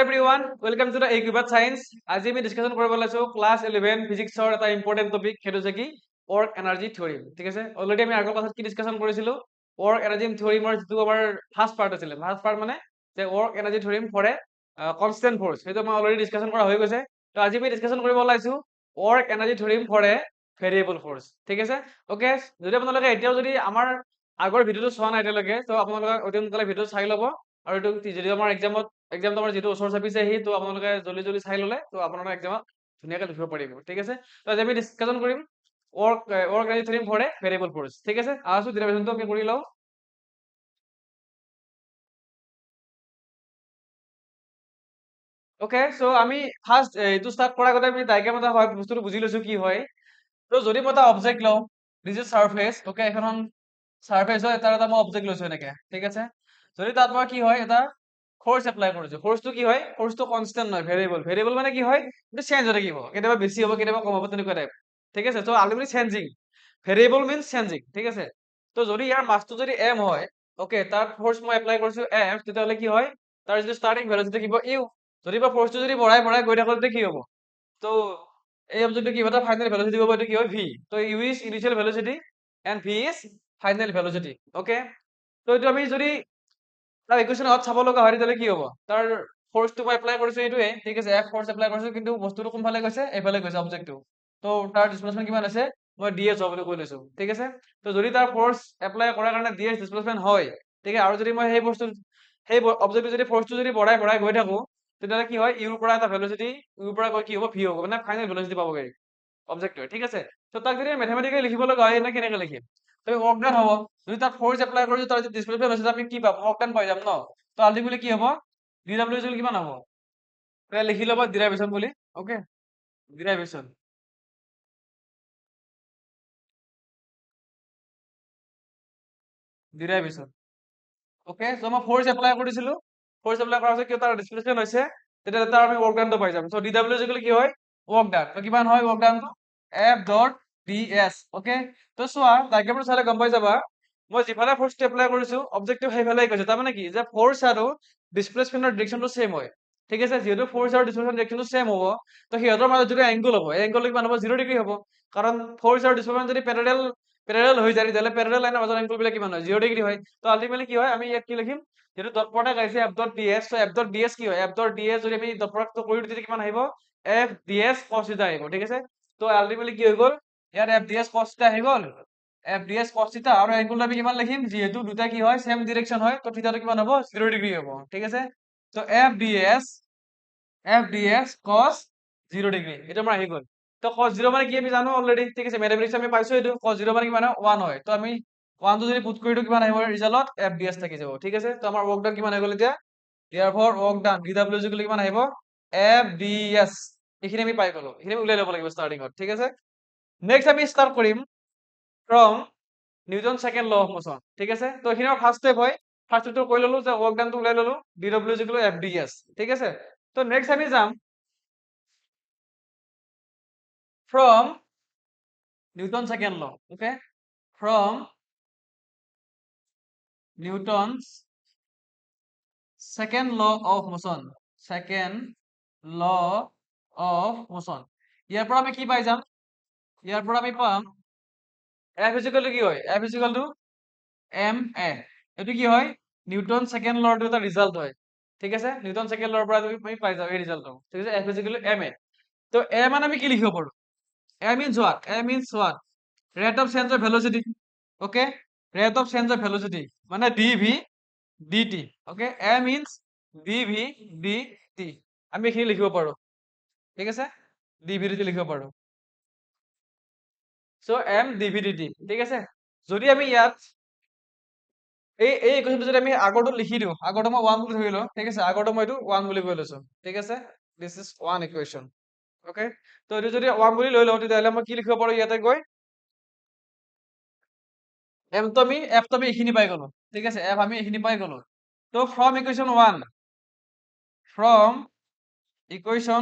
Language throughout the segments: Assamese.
everyone, welcome to the AQBAT Science. আজি আমি ডিসকাশন কৰিব লৈছো ক্লাছ 11 ফিজিক্সৰ এটা ইম্পৰ্টেন্ট টপিক সেইটো যে কি ৱৰ্ক এনাৰ্জি থিওৰিম ঠিক আছে অলৰেডি আমি আগৰ ক্লাছত কি ডিসকাশন কৰিছিলো ৱৰ্ক এনাৰ্জি থিওৰিমৰ যিটো আমাৰ ফাৰ্স্ট পাৰ্ট আছিল ফাৰ্স্ট পাৰ্ট মানে যে work energy theorem for a constant force সেইটো মই অলৰেডি ডিসকাশন কৰা হৈ গৈছে তো আজি আমি ডিসকাশন কৰিব ওলাইছো work energy theorem for a variable force ঠিক আছে ওকে যদি আপোনালোকে এতিয়াও যদি আমাৰ আগৰ ভিডিওটো চোৱা নাই এতিয়ালৈকে তো আপোনালোকে অতি সোনকালে ভিডিও চাই ল'ব আৰু এইটো যদি আমাৰ এক্সাম তোমাৰ যিটো ওচৰ চাপিছে সি তো আপোনালোকে জলদি জলদি চাই ল'লে তো আপোনালোকে এক্সামত ধুনীয়াকৈ লিখিব পাৰিব ঠিক আছে তো আজি আমি ডিসকাশন কৰিম work energy theorem for a variable force ঠিক আছে আছো ডেৰিভেশ্যনটো আমি কৰি লওঁ ওকে সো আমি ফাৰ্স্ট এইটো স্টাৰ্ট কৰাৰ আগতে আমি ডায়াগ্ৰাম এটা হয় বস্তুটো বুজি লৈছো কি হয় তো যদি মই এটা অবজেক্ট লওঁ দিছ ইজ সাৰফেস ওকে এখন সাৰফেস হয় এটাৰ এটা মই অবজেক্ট লৈছো এনেকে ঠিক আছে যদি তাত মই কি হয় এটা ফোর্স এপ্লাই কৰিছো ফোৰ্সটো কি হয় ফোৰ্সটো কনস্ট্যান্ট নহয় ভেৰিয়েবল ভেৰিয়েবল মানে কি হয় এটা চেঞ্জ হৈ থাকিব কেতিয়াবা বেছি হ'ব কেতিয়াবা কম হ'ব তেনেকুৱা টাইপ ঠিক আছে তো ultimately changing variable means changing ঠিক আছে তো যদি ইয়াৰ মাসটো যদি m হয় ওকে তাৰ ফোৰ্স মই এপ্লাই কৰিছো f তেতিয়াহ'লে কি হয় তাৰ যিটো ষ্টাৰ্টিং ভেলোচিটি থাকিব u যদি বা ফোর্সটো যদি বঢ়াই বঢ়াই গৈ থাকোতে কি হ'ব তো এই অবজেক্টটো কিবা এটা ফাইনাল ভেলোচিটি দিব এইটো কি হয় v তো u is initial velocity and v is final velocity okay তো এইটো আমি যদি তাৰ ইকুৱেশ্যনত চাব লগা হয় তেতিয়াহ'লে কি হ'ব তাৰ ফোৰ্সটো মই এপ্লাই কৰিছো এইটোৱে ঠিক আছে f ফোৰ্স এপ্লাই কৰিছো কিন্তু বস্তুটো কোনফালে গৈছে এইফালে গৈছে অবজেক্টটো তো তাৰ ডিসপ্লেসমেন্ট কিমান আছে মই ds হ'ব বুলি কৈ লৈছো ঠিক আছে তো যদি তাৰ ফোৰ্স এপ্লাই কৰাৰ কাৰণে ds ডিসপ্লেসমেন্ট হয় ঠিক আছে আৰু যদি মই সেই অবজেক্টটো যদি ফোৰ্সটো যদি বঢ়াই বঢ়াই গৈ থাকো তেতিয়াহ'লে কি হয় ইউৰ পৰা এটা ভেলোচিটি ইউৰ পৰা গৈ কি হ'ব ভি হ'ব মানে ফাইনেল ভেলোচিটি পাবগৈ অবজেক্টটোৱে ঠিক আছে তো তাক যদি মেথমেটিকেলি লিখিব লগা হয় এনে কেনেকে লিখিম তো ৱৰ্ক ডান হ'ব যদি তাত ফোৰ্স এপ্লাই কৰিছো তাৰ যদি ডিসপ্লেসমেন্ট হৈছে আমি কি পাম ৱৰ্ক ডান পাই যাম ন তো আলটিমেটলি কি হ'ব dw ইকুৱেল কিমান হ'ব তেতিয়া লিখি ল'ব ডিৰাইভেশ্যন বুলি ওকে ডিৰাইভেশ্যন ডিৰাইভেশ্যন ওকে সো মই ফোৰ্স এপ্লাই কৰিছিলো ফোৰ্স এপ্লাই কৰাৰ পিছত কি তাৰ ডিসপ্লেসমেন্ট হৈছে তেতিয়া তাৰ আমি ৱৰ্ক ডানটো পাই যাম সো dw ইকুৱেল কি হয় ৱৰ্ক ডান তো কিমান হয় ৱৰ্ক ডানটো f ডট ds ওকে তো চোৱা ডায়াগ্ৰামটো চালে গম পাই যাবা মই যিফালে ফোৰ্সটো এপ্লাই কৰিছো অবজেক্টটো সেইফালে গৈছে তাৰ মানে কি যে ফোৰ্স আৰু ডিসপ্লেসমেন্টৰ ডিৰেকশ্যনটো সেম হয় ঠিক আছে যেহেতু ফোৰ্স আৰু ডিসপ্লেসমেন্ট ডিৰেকশ্যনটো সেম হ'ব তো সিহঁতৰ মাজত যিটো এংগল হ'ব এই এংগলটো কিমান হ'ব 0 ডিগ্ৰী হ'ব কাৰণ ফোৰ্স আৰু ডিসপ্লেসমেন্ট যদি প্যাৰালাল হৈ যায় তেতিয়াহ'লে প্যাৰালাল লাইনৰ মাজৰ এংগল বিলাক কিমান হয় 0 ডিগ্ৰী হয় তো আলটিমেটলি কি হয় আমি ইয়াত কি লিখিম যেটো ডট প্ৰডাক্ট আহিছে f ডট ds তো f ডট ds কি হয় f ডট ds যদি আমি ডট প্ৰডাক্টটো কৰি দিওঁ তেতিয়া কিমান আহিব f ds cos থিটা আহিব ঠিক আছে তো আলটিমেটলি কি হৈ গ'ল ইয়াত f ds cos থিটা আহি গ'ল f ds cos থিটা আৰু এংগলটো আমি কিমান লিখিম যিহেতু দুটা কি হয় সেম ডিৰেকশ্যন হয় তো থিটাটো কিমান হ'ব 0 ডিগ্ৰী হ'ব ঠিক আছে তো f ds cos 0 ডিগ্ৰী এটা আমাৰ আহি গ'ল তো cos 0 মানে কি আমি জানো অলৰেডি ঠিক আছে মেথমেটিক্স আমি পাইছো এইটো cos 0 মানে কিমান হয় 1 হয় তো আমি 1 টো যদি পুট কৰি দিও কিমান আহিব ৰিজাল্টত f ds থাকি যাব ঠিক আছে তো আমাৰ ৱৰ্ক ডান কিমান হৈ গ'ল এতিয়া therefore ৱৰ্ক ডান dw ইকুৱেল কিমান আহিব f ds এইখিনি আমি পাই গ'লো এইখিনি উলাই ল'ব লাগিব ষ্টাৰ্টিংত ঠিক আছে নেক্সট আমি ষ্টাৰ্ট কৰিম from Newton second law of motion ঠিক আছে তো এইখিনি আমাৰ ফাৰ্স্ট স্টেপ হয় ফাৰ্স্ট স্টেপটো কৈ ল'লো যে ৱৰ্ক ডানটো উলাই ল'লো dw ইকুৱেল f ds ঠিক আছে তো নেক্সট আমি যাম from Newton's second law okay from Newton's second law of motion ইয়াৰ পৰা আমি কি পাই যাম ইয়াৰ পৰা আমি পাম f is equal to কি হয় f is equal to ma এটো কি হয় নিউটন সেকেন্ড লৰ এটা ৰিজাল্ট হয় ঠিক আছে নিউটন সেকেন্ড লৰ পৰা আমি পাই যাম এই ৰিজাল্টটো ঠিক আছে f is equal to ma তো a মানে আমি কি লিখিব পাৰো a means what rate of change of velocity okay rate of change of velocity মানে dv dt okay a means dv dt আমি এখিনি লিখিব পাৰো ঠিক আছে dv dt লিখিব পাৰো so m dv dt ঠিক আছে যদি আমি ইয়াত এই ইকুৱেশ্যনটো যদি আমি আগৰটো লিখি দিওঁ আগৰটো মই 1 বুলি ধৰিলো ঠিক আছে আগৰটো মই এইটো 1 বুলি কৈ লৈছো ঠিক আছে this is one equation okay তো এইটো যদি 1 বুলি লৈ লওঁ তেতিয়াহ'লে মই কি লিখিব পাৰো ইয়াতে গৈ m তো আমি f তো আমি এইখিনি পাই গলো ঠিক আছে f আমি এইখিনি পাই গলো তো from equation 1 equation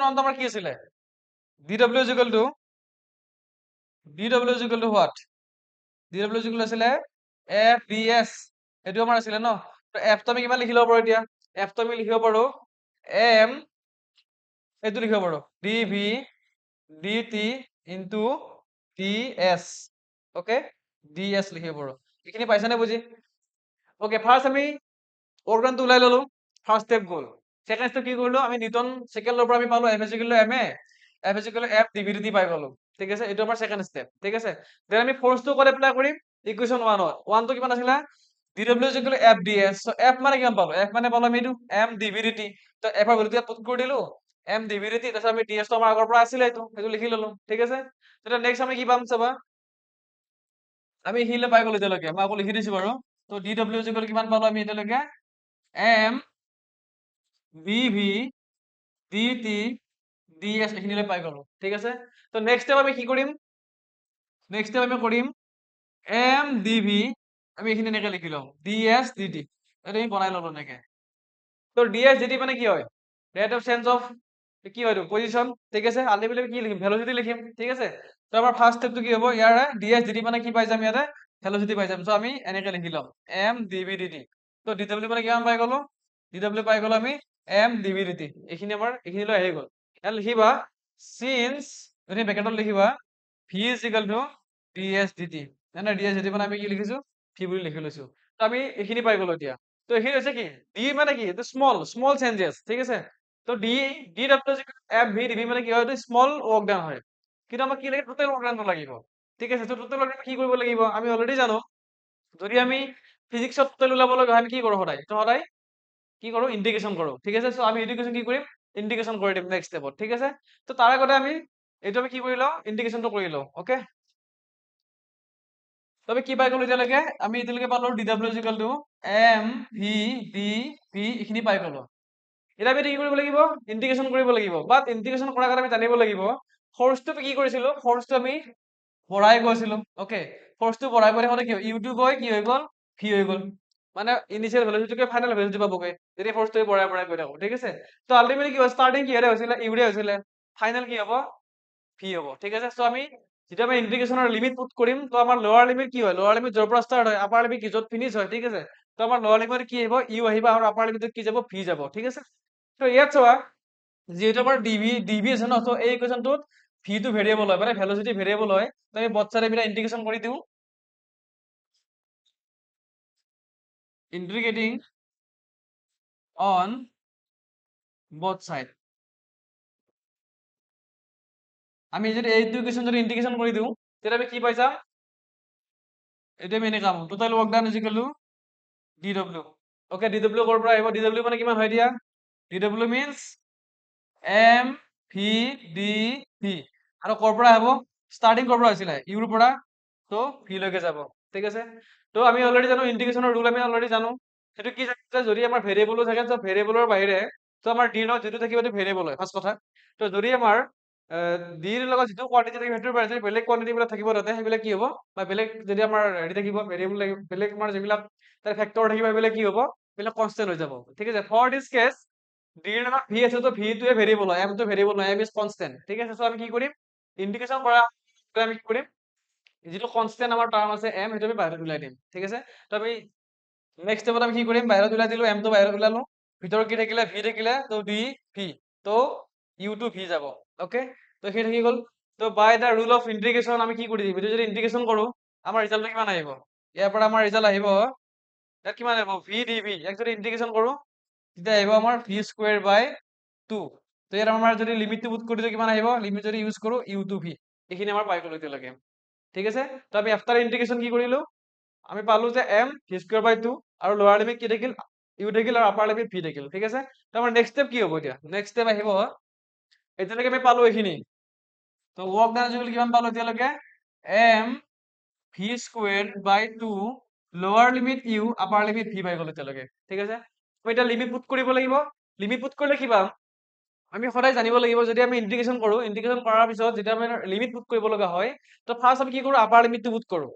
1 তো আমাৰ কি আছিলে dw is equal to what dw is equal আছিলে f ds এটো আমাৰ আছিলে ন তো f তো আমি কিমান লিখি লব পাৰো এতিয়া এফটো আমি লিখিব পাৰো এম, এইটো লিখিব পাৰো D V D T into D S, okay, D S লিখিব পাৰো। এইখিনি পাইছানে বুজি? ওকে, ফাৰ্ষ্ট আমি অৰ্গানটো ওলাই ললো, ফাৰ্ষ্ট ষ্টেপ গ'ল। সেকেন্ড ষ্টেপ কি কৰিলো, আমি নিউটন সেকেন্ড লৰ পৰা আমি পালো F is equal to M A, F is equal to F D V D T পাই গলো, ঠিক আছে, এইটো আমাৰ সেকেন্ড ষ্টেপ, ঠিক আছে। দেন আমি ফৰ্চটো ক'ত এপ্লাই কৰিম, ইকুৱেশ্যন 1 ত। 1 টো কিমান আছিলে, D W is equal to F D S, so F মানে কিমান পালো, এফ মানে পালো আমি এইটো এম ডিভি ডিটি, তো এফৰ ভেলুটো ইয়াত পুট কৰি দিলো এম ডিভি ডিটি, তাৰপিছত আমি ডি এছ টো আমাৰ আগৰ পৰা আছিলে এইটো, সেইটো লিখি ললো, ঠিক আছে। তেতিয়া নেক্সট আমি কি পাম চাবা, আমি এইখিনিলে পাই গলো এতিয়ালৈকে, মই আকৌ লিখি দিছো বাৰু। তো ডি ডব্লিউ ইজ ইকুৱেল কিমান পালো আমি এতিয়ালৈকে, M V V D T D S, এইখিনিলে পাই গলো, ঠিক আছে। তো নেক্সট ষ্টেপ আমি কি কৰিম, নেক্সট ষ্টেপ আমি কৰিম এম ডি ভি, আমি এইখিনি এনেকে লিখি লম ডি এছ ডি টি, এইটো আমি বনাই ললো এনেকে। তো ডি এছ ডি টি মানে কি হয়, ৰেট অফ চেঞ্জ অফ, কি হয় এইটো পজিশন, ঠিক আছে। আলটিমেটলি কি লিখিম, ভেলোচিটি লিখিম, ঠিক আছে। তো আমাৰ ফাৰ্ষ্ট ষ্টেপটো কি হ'ব, ইয়াৰে ডি এছ ডি টি মানে কি পাই যাম, ইয়াতে ভেলোচিটি পাই যাম, তো আমি এনেকে লিখি লম M D V D T. তো ডি ডব্লিউ মানে কিমান পাই গলো, ডি ডব্লিউ পাই গলো আমি M D V D T, এইখিনি আমাৰ এইখিনিলৈ আহি গল। ইয়াত লিখিবা সিন্স, তুমি ব্ৰেকেটত লিখিবা V is equal to D S D T, D S D T মানে আমি কি লিখিছো, ভি বুলি লিখি লৈছো। তো আমি এইখিনি পাই গলো এতিয়া। তো এইখিনি হৈছে কি, ডি মানে কি, এইটো স্মল স্মল চেঞ্জেছ, ঠিক আছে। তো D D W F V D V মানে কি হয়, এইটো স্মল ৱৰ্ক ডান হয়, কিন্তু আমাক কি লাগে, টোটেল ৱৰ্ক ডানটো লাগিব, ঠিক আছে। তো টোটেল ৱৰ্ক ডান কি কৰিব লাগিব, আমি অলৰেডি জানো, যদি আমি ফিজিক্সত টোটেল ওলাব লগা হয় আমি কি কৰো সদায়, তো সদায় কি কৰো, ইন্টিগ্ৰেশন কৰো, ঠিক আছে। সো আমি ইন্টিগ্ৰেশন কি কৰিম, ইন্টিগ্ৰেশন কৰি দিম নেক্সট ষ্টেপত, ঠিক আছে। তো তাৰ আগতে আমি এইটো আমি কি কৰি লওঁ, ইন্টিগ্ৰেশনটো কৰি লওঁ, ওকে। তবে কি পাই গলো এতিয়ালৈকে, আমি এতিয়ালৈকে পালো D W is equal to M V D V, এইখিনি পাই গলো। এতিয়া আমি কি কৰিব লাগিব, ইন্টিগ্ৰেশন কৰিব লাগিব, বাট ইন্টিগ্ৰেশন কৰাৰ আগতে আমি জানিব লাগিব ফৰ্চটো কি কৰিছিলো, ফৰ্চটো আমি বঢ়াই গৈছিলো, ওকে। ফৰ্চটো বঢ়াই বঢ়াই হলে কি হয়, ইউটো গৈ কি হৈ গল, ভি হৈ গল, মানে ইনিচিয়েল ভেলোচিটিকে ফাইনেল ভেলোচিটি পাবগে, যদি ফৰ্চটো বঢ়াই বঢ়াই গৈ থাকো, ঠিক আছে। তো আলটিমেটলি কি হয়, ষ্টাৰ্টিং কিহেৰে হৈছিলে, ইউৰে হৈছিলে, ফাইনেল কি হব, ভি হব, ঠিক আছে। সো আমি যেতিয়া আমি ইন্টিগ্ৰেশনৰ লিমিট পুট কৰিম, তো আমাৰ লোৱাৰ লিমিট কি হয়, লোৱাৰ লিমিট য'ৰ পৰা ষ্টাৰ্ট হয়, আপাৰ লিমিট কি য'ত ফিনিশ হয়, ঠিক আছে। তো আমাৰ লোৱাৰ লিমিট কি আহিব, ইউ আহিব, আৰু আপাৰ লিমিটত কি যাব, ভি যাব, ঠিক আছে। তো ইয়াত চোৱা, যিহেতু আমাৰ ডিভি আছে ন, তো এই ইকুৱেশ্যনটোত ভিটো ভেৰিয়েবল হয়, মানে ভেলোচিটি ভেৰিয়েবল হয়, তো আমি বথ চাইড এইবিলাক ইন্টিগ্ৰেশন কৰি দিওঁ, ইন্টিগ্ৰেটিং অন বথ সাইড। আমি যদি এইটো ইকুৱেশ্যন যদি ইন্টিগ্ৰেশন কৰি দিওঁ, তেতিয়া আমি কি পাই যাম, এইটো আমি এনেকা পাম, total work done is equal to D W, okay. D W ক'ৰ পৰা আহিব, ডি ডব্লিউ মানে কিমান হয় দিয়া, D W means M V D V, আৰু ক'ৰ পৰা আহিব, ষ্টাৰ্টিং ক'ৰ পৰা হৈছিলে, ইউৰ পৰা, তো ভি লৈকে যাব, ঠিক আছে। তো আমি অলৰেডি জানো ইন্টিগ্ৰেশনৰ ৰুল, আমি অলৰেডি জানো, সেইটো কি থাকে, যদি আমাৰ ভেৰিয়েবলো থাকে, তো ভেৰিয়েবলৰ বাহিৰে, তো আমাৰ ডিৰ লগত যিটো থাকিব সেইটো ভেৰিয়েবল হয়, ফাৰ্ষ্ট কথা। তো যদি আমাৰ ডিৰ লগত যিটো কোৱান্টিটি থাকিব সেইটোৰ বাহিৰে যদি বেলেগ কোৱান্টিটি বিলাক থাকিব তাতে, সেইবিলাক কি হ'ব, বা বেলেগ যদি আমাৰ হেৰি থাকিব, ভেৰিয়েবল লাগিব, বেলেগ আমাৰ যিবিলাক তাৰ ফেক্টৰ থাকিব, সেইবিলাক কি হ'ব, সেইবিলাক কনষ্টেন্ট হৈ যাব, ঠিক আছে। ফৰ দিছ কেছ ডিৰ লগত ভি আছে, তো ভি টোৱে ভেৰিয়েবল হয়, এম টো ভেৰিয়েবল নহয়, এম ইজ কনষ্টেন্ট, ঠিক আছে। সো আমি কি কৰিম, ইন্টিগ্ৰেশন কৰা আমি কি কৰিম, যিটো কনষ্টেন্ট আমাৰ টাৰ্ম আছে এম, সেইটো আমি বাহিৰত ওলাই দিম, ঠিক আছে। তো আমি নেক্সট ষ্টেপত আমি কি কৰিম, বাহিৰত ওলাই দিলো, এম টো বাহিৰত ওলালো, ভিতৰত কি থাকিলে, ভি থাকিলে, তো ডি ভি, তো ইউ টু ভি যাব, ওকে। তো সেই থাকি গ'ল। তো বাই দা ৰুল অফ ইন্টিগ্ৰেশন আমি কি কৰি দিম, এইটো যদি ইন্টিগ্ৰেশন কৰো, আমাৰ ৰিজাল্টটো কিমান আহিব, ইয়াৰ পৰা আমাৰ ৰিজাল্ট আহিব, ইয়াত কিমান আহিব, ভি ডি ভি, ইয়াক যদি ইন্টিগ্ৰেশন কৰো তেতিয়া আহিব আমাৰ ভি স্কুৱেৰ বাই 2। তো ইয়াত আমাৰ যদি লিমিটটো পুট কৰি দিওঁ কিমান আহিব, লিমিট যদি ইউজ কৰো ইউ টু ভি, এইখিনি আমাৰ পাই গলো এতিয়ালৈকে, ঠিক আছে। তো আমি আফটাৰ ইন্টিগ্ৰেশন কি কৰিলো, আমি পালো যে এম ভি স্কুৱেৰ বাই 2, আৰু লোৱাৰ লিমিট কি থাকিল, ইউ থাকিল, আৰু আপাৰ লিমিট ভি থাকিল, ঠিক আছে। তো আমাৰ নেক্সট ষ্টেপ কি হ'ব, এতিয়া নেক্সট ষ্টেপ আহিব, এতিয়ালৈকে আমি পালো এইখিনি। তো ৱৰ্ক ডান ইজ ইকুৱেল কিমান পালো এতিয়ালৈকে, M V square by 2, lower limit U, upper limit V পাই গলো এতিয়ালৈকে, ঠিক আছে। আমি এতিয়া লিমিট পুট কৰিব লাগিব, লিমিট পুট কৰিলে কি পাম, আমি সদায় জানিব লাগিব, যদি আমি ইন্টিগ্ৰেশন কৰো, ইন্টিগ্ৰেশন কৰাৰ পিছত যেতিয়া আমি লিমিট পুট কৰিব লগা হয়, তো ফাৰ্ষ্ট আমি কি কৰো, আপাৰ লিমিটটো পুট কৰো,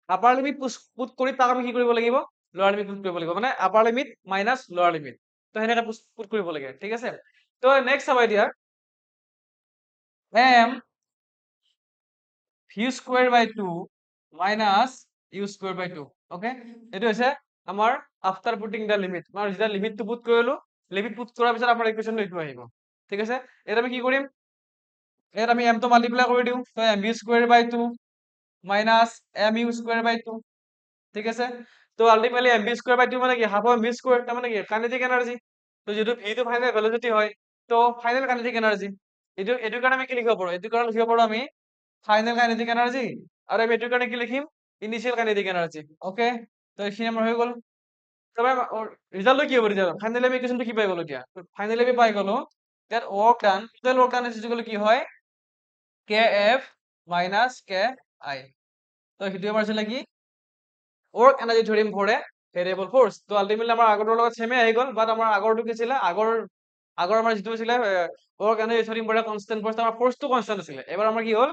আপাৰ লিমিট পুট কৰি তাক আমি কি কৰিব লাগিব, লোৱাৰ লিমিট পুট কৰিব লাগিব, মানে আপাৰ লিমিট মাইনাছ লোৱাৰ লিমিট, তো সেনেকে পুট কৰিব লাগে, ঠিক আছে। তো নেক্সট চাবা এতিয়া, M V square by 2 minus U square by 2, okay. এইটো হৈছে আমাৰ আফটাৰ পুটিং দ্য লিমিট, আমাৰ যেতিয়া লিমিটটো পুট কৰিলো, লিমিট পুট কৰাৰ পিছত আমাৰ ইকুৱেশ্যনটো এইটো আহিব। ঠিক আছে, ইয়াত আমি কি কৰিম, ইয়াত আমি এমটো মাল্টিপ্লাই কৰি দিওঁ, তো M B square by 2 minus M U square by 2। ঠিক আছে, তো ultimately M B square by 2 মানে কি, হাফ এম বি স্কুৱেৰ, তাৰ মানে কি কাইনেটিক এনাৰ্জি। তো যিটো ভিটো ফাইনেল ভেলোচিটি হয়, তো ফাইনেল কাইনেটিক এনাৰ্জি। এইটো কাৰণে আমি কি লিখিব পাৰো, এইটো কাৰণে লিখিব পাৰো আমি ফাইনেল কাইনেটিক এনাৰ্জি, আৰু আমি এইটোৰ কাৰণে কি লিখিম, ইনিচিয়েল কাইনেটিক এনাৰ্জি। ওকে, তো এইখিনি আমাৰ হৈ গ'ল। তবে ৰিজাল্টটো কি হ'ব তেতিয়া, ফাইনেলি আমি ইকুৱেশ্যনটো কি পাই গ'লো এতিয়া, ফাইনেলি আমি পাই গ'লো that work done, total work done is equal to কি হয়, kf minus ki। তো সেইটোৱে পাইছিলে কি, work energy theorem for a variable force। তো আল্টিমেটলি আমাৰ আগৰটোৰ লগত সেমে আহি গ'ল, বাট আমাৰ আগৰটো কি আছিলে, আগৰ আমাৰ যিটো আছিলে work energy theorem for a constant force, আমাৰ ফোৰ্সটো কনস্ট্যান্ট আছিলে। এবাৰ আমাৰ কি হ'ল,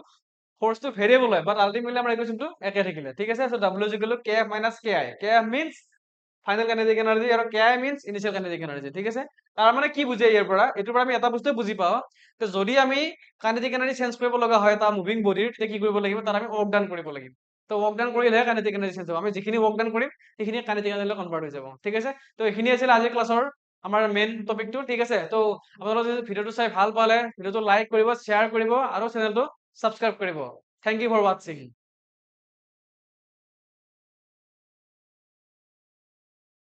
ফোৰ্সটো ভেৰিয়েবল হয়, বাট আল্টিমেটলি আমাৰ ইকুৱেশ্যনটো একে থাকিলে। ঠিক আছে, so w is equal to kf minus ki। kf means final kinetic energy আৰু ki means initial kinetic energy. ঠিক আছে, তাৰ মানে কি বুজে ইয়াৰ পৰা, এইটোৰ পৰা আমি এটা বস্তুৱে বুজি পাওঁ যে যদি আমি কাইনেটিক এনাৰ্জি চেঞ্জ কৰিব লগা হয় এটা মুভিং বডিৰ, তেতিয়া কি কৰিব লাগিব, তাত আমি ৱৰ্ক ডান কৰিব লাগিব। তো ৱৰ্ক ডান কৰিলেহে কাইনেটিক এনাৰ্জি চেঞ্জ হ'ব। আমি যিখিনি ৱৰ্ক ডান কৰিম সেইখিনি কাইনেটিক এনাৰ্জিলৈ কনভাৰ্ট হৈ যাব। ঠিক আছে, তো এইখিনি আছিল আজিৰ ক্লাছৰ আমাৰ মেইন টপিকটো। ঠিক আছে, তো আপোনালোকে যদি ভিডিঅ'টো চাই ভাল পালে, ভিডিঅ'টো লাইক কৰিব, শ্বেয়াৰ কৰিব আৰু চেনেলটো ছাবস্ক্ৰাইব কৰিব। Thank you for ৱাটচিং।